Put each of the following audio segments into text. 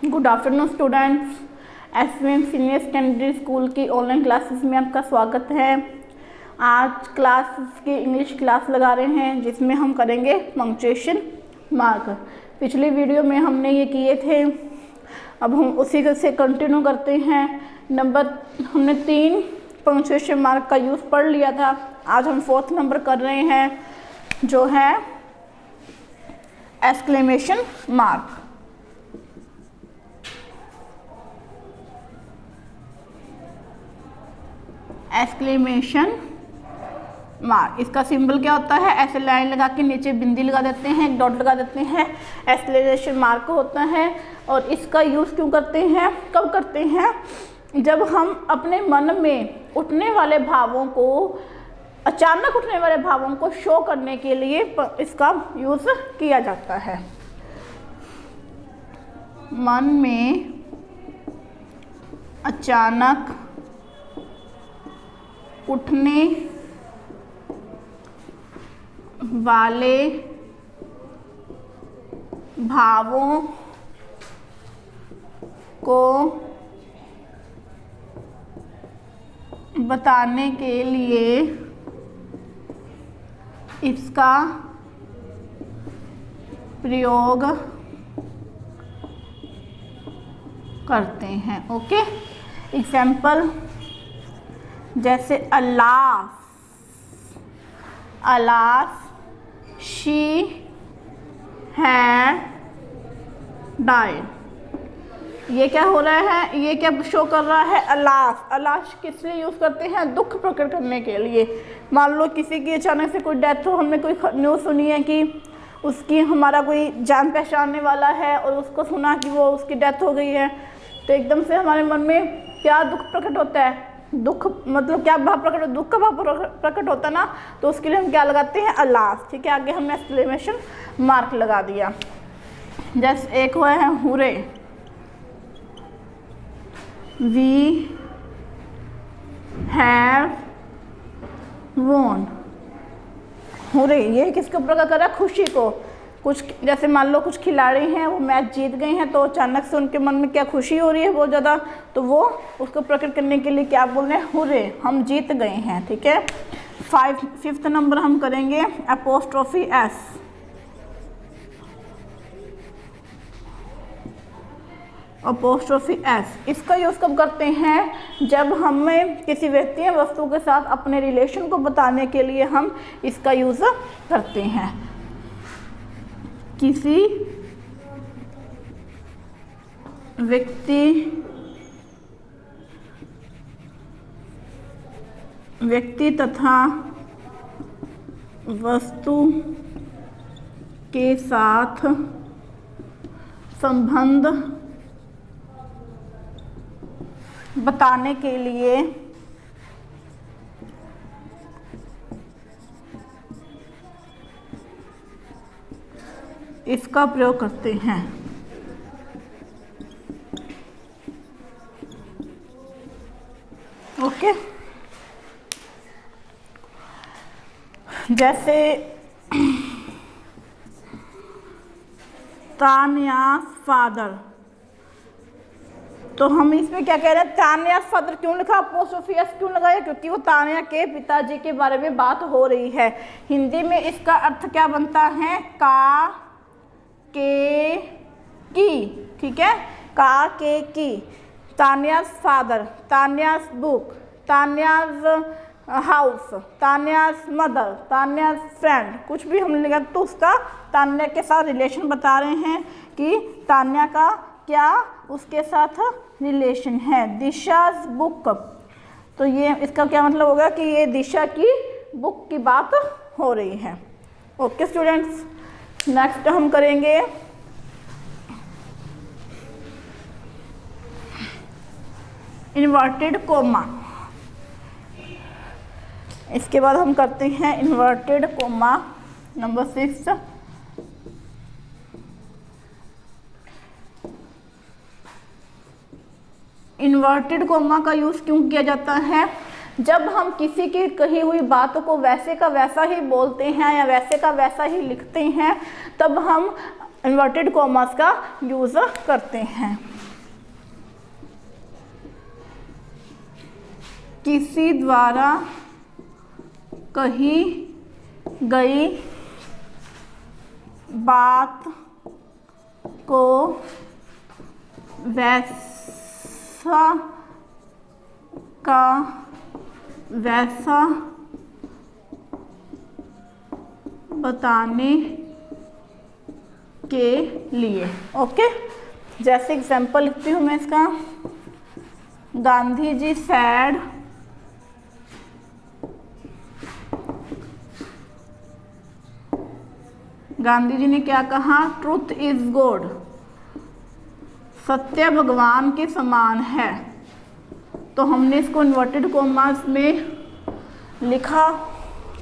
Good afternoon students. SVM senior secondary school की online classes में आपका स्वागत है। आज क्लास की इंग्लिश क्लास लगा रहे हैं जिसमें हम करेंगे पंक्चुएशन मार्क। पिछली वीडियो में हमने ये किए थे, अब हम उसी से कंटिन्यू करते हैं। हमने 3 पंक्चुएशन मार्क का यूज़ पढ़ लिया था। आज हम 4th नंबर कर रहे हैं जो है एक्सक्लेमेशन मार्क। एक्सक्लेमेशन मार्क, इसका सिंबल क्या होता है? ऐसे लाइन लगा के नीचे बिंदी लगा देते हैं, एक डॉट लगा देते हैं, एक्सक्लेमेशन मार्क होता है। और इसका यूज़ क्यों करते हैं, कब करते हैं? जब हम अपने मन में उठने वाले भावों को, अचानक उठने वाले भावों को शो करने के लिए इसका यूज़ किया जाता है। मन में अचानक उठने वाले भावों को बताने के लिए इसका प्रयोग करते हैं। ओके, एग्जाम्पल जैसे अलास शी हैड डाइड। ये क्या हो रहा है, ये क्या शो कर रहा है? अलास किस लिए यूज़ करते हैं? दुख प्रकट करने के लिए। मान लो किसी की अचानक से कोई डेथ हो, हमने कोई न्यूज़ सुनी है कि उसकी हमारा कोई जान पहचानने वाला है और उसको सुना कि वो उसकी डेथ हो गई है, तो एकदम से हमारे मन में क्या दुख प्रकट होता है? दुख मतलब क्या भाव प्रकट, दुख का भाव प्रकट होता है ना, तो उसके लिए हम क्या लगाते हैं? अलास। ठीक है, आगे हमने एक्सक्लेमेशन मार्क लगा दिया। जैसे एक हुआ है हुरे, वी हैव वोन। हुरे, ये किसके ऊपर का कर रहा है? खुशी को। कुछ जैसे मान लो कुछ खिलाड़ी हैं, वो मैच जीत गए हैं, तो अचानक से उनके मन में क्या खुशी हो रही है बहुत ज़्यादा, तो वो उसको प्रकट करने के लिए क्या बोल रहे हैं? हुर्रे, हम जीत गए हैं। ठीक है, 5th नंबर हम करेंगे अपोस्ट्रोफी एस। अपोस्ट्रोफी एस, इसका यूज़ कब करते हैं? जब हमें किसी व्यक्ति या वस्तु के साथ अपने रिलेशन को बताने के लिए हम इसका यूज़ करते हैं। किसी व्यक्ति तथा वस्तु के साथ संबंध बताने के लिए इसका प्रयोग करते हैं। ओके, जैसे तान्यास फादर, तो हम इसमें क्या कह रहे हैं? तान्यास फादर क्यों लिखा, अपोस्ट्रोफी एस क्यों लगाया? क्योंकि वो तान्या के पिताजी के बारे में बात हो रही है। हिंदी में इसका अर्थ क्या बनता है? का के की। ठीक है, का के की। Tanya's father, Tanya's book, Tanya's house, Tanya's mother, Tanya's friend, कुछ भी हम लिखा तो उसका तान्या के साथ रिलेशन बता रहे हैं कि तान्या का क्या उसके साथ रिलेशन है। दिशाज बुक, तो ये इसका क्या मतलब होगा कि ये दिशा की बुक की बात हो रही है। ओके स्टूडेंट्स, नेक्स्ट हम करेंगे इन्वर्टेड कोमा। इसके बाद हम करते हैं inverted coma number 6। Inverted coma का यूज़ क्यों किया जाता है? जब हम किसी की कही हुई बातों को वैसे का वैसा ही बोलते हैं या वैसे का वैसा ही लिखते हैं, तब हम इन्वर्टेड कॉमास का यूज करते हैं। किसी द्वारा कही गई बात को वैसा का वैसा बताने के लिए। ओके, जैसे एग्जाम्पल लिखती हूँ मैं इसका। गांधी जी सैड गांधी जी ने क्या कहा? ट्रुथ इज गॉड, सत्य भगवान के समान है। तो हमने इसको इन्वर्टेड कॉमास में लिखा।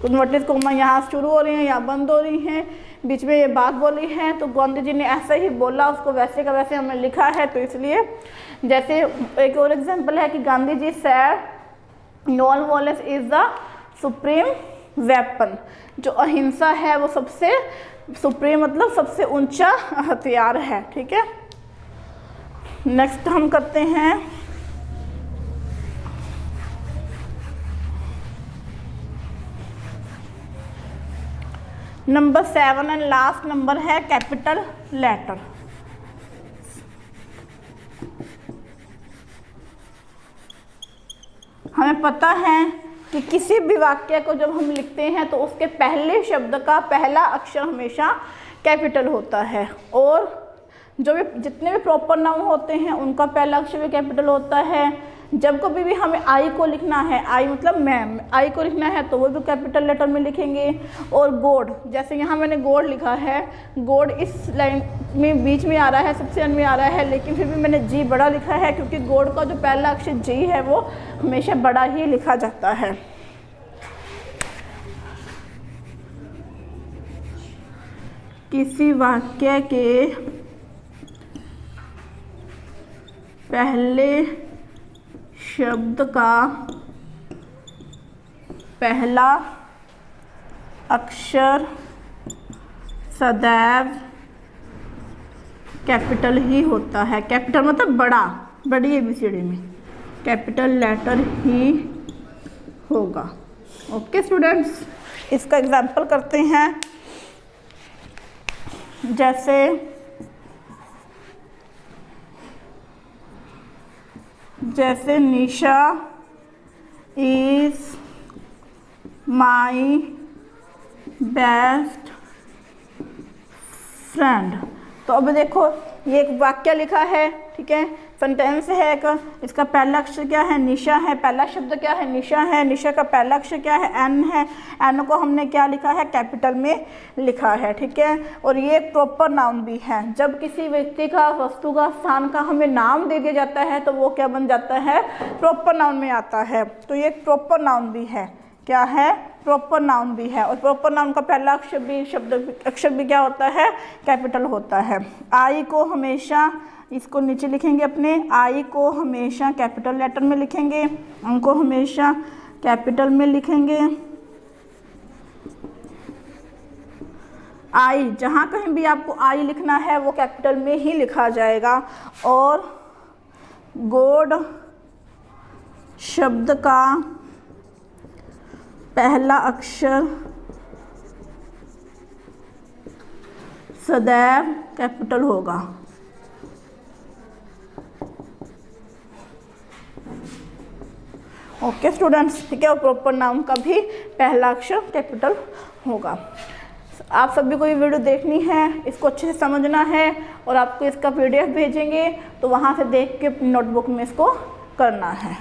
इन्वर्टेड कॉमा यहाँ शुरू हो रही हैं, यहाँ बंद हो रही हैं, बीच में ये बात बोली है, तो गांधी जी ने ऐसा ही बोला, उसको वैसे का वैसे हमने लिखा है। तो इसलिए जैसे एक और एग्जांपल है कि Gandhi ji said non violence is the supreme weapon, जो अहिंसा है वो सबसे सुप्रीम मतलब सबसे ऊंचा हथियार है। ठीक है, नेक्स्ट हम करते हैं नंबर 7 एंड लास्ट नंबर है कैपिटल लेटर। हमें पता है कि किसी भी वाक्य को जब हम लिखते हैं तो उसके पहले शब्द का पहला अक्षर हमेशा कैपिटल होता है, और जो भी जितने भी प्रॉपर नाउन होते हैं उनका पहला अक्षर भी कैपिटल होता है। जब कभी भी हमें आई को लिखना है, आई मतलब मैं, आई को लिखना है तो वो भी कैपिटल लेटर में लिखेंगे। और गॉड, जैसे यहाँ मैंने गॉड लिखा है, गॉड इस लाइन में बीच में आ रहा है, सबसे अंत में आ रहा है, लेकिन फिर भी मैंने जी बड़ा लिखा है क्योंकि गॉड का जो पहला अक्षर जी है वो हमेशा बड़ा ही लिखा जाता है। किसी वाक्य के पहले शब्द का पहला अक्षर सदैव कैपिटल ही होता है। कैपिटल मतलब बड़ा, बड़ी ABCD में कैपिटल लेटर ही होगा। ओके स्टूडेंट्स, इसका एग्जाम्पल करते हैं। जैसे निशा इज माई बेस्ट फ्रेंड। तो अब देखो ये एक वाक्य लिखा है, ठीक है, सेंटेंस है एक, इसका पहला अक्षर क्या है? निशा है। पहला शब्द क्या है? निशा है। निशा का पहला अक्षर क्या है? एन है। एन को हमने क्या लिखा है? कैपिटल में लिखा है। ठीक है, और ये एक प्रॉपर नाउन भी है। जब किसी व्यक्ति का, वस्तु का, स्थान का हमें नाम दे दिया जाता है तो वो क्या बन जाता है? प्रॉपर नाउन में आता है। तो ये एक प्रॉपर नाउन भी है। क्या है? प्रॉपर नाउन भी है। और प्रॉपर नाउन का पहला अक्षर भी, शब्द अक्षर भी क्या होता है? कैपिटल होता है। आई को हमेशा, इसको नीचे लिखेंगे अपने, आई को हमेशा कैपिटल लेटर में लिखेंगे, एन को हमेशा कैपिटल में लिखेंगे। आई, जहाँ कहीं भी आपको आई लिखना है वो कैपिटल में ही लिखा जाएगा। और गॉड शब्द का पहला अक्षर सदैव कैपिटल होगा। ओके स्टूडेंट्स, ठीक है, और प्रॉपर नाउन का भी पहला अक्षर कैपिटल होगा। आप सभी को ये वीडियो देखनी है, इसको अच्छे से समझना है, और आपको इसका PDF भेजेंगे तो वहाँ से देख के नोटबुक में इसको करना है।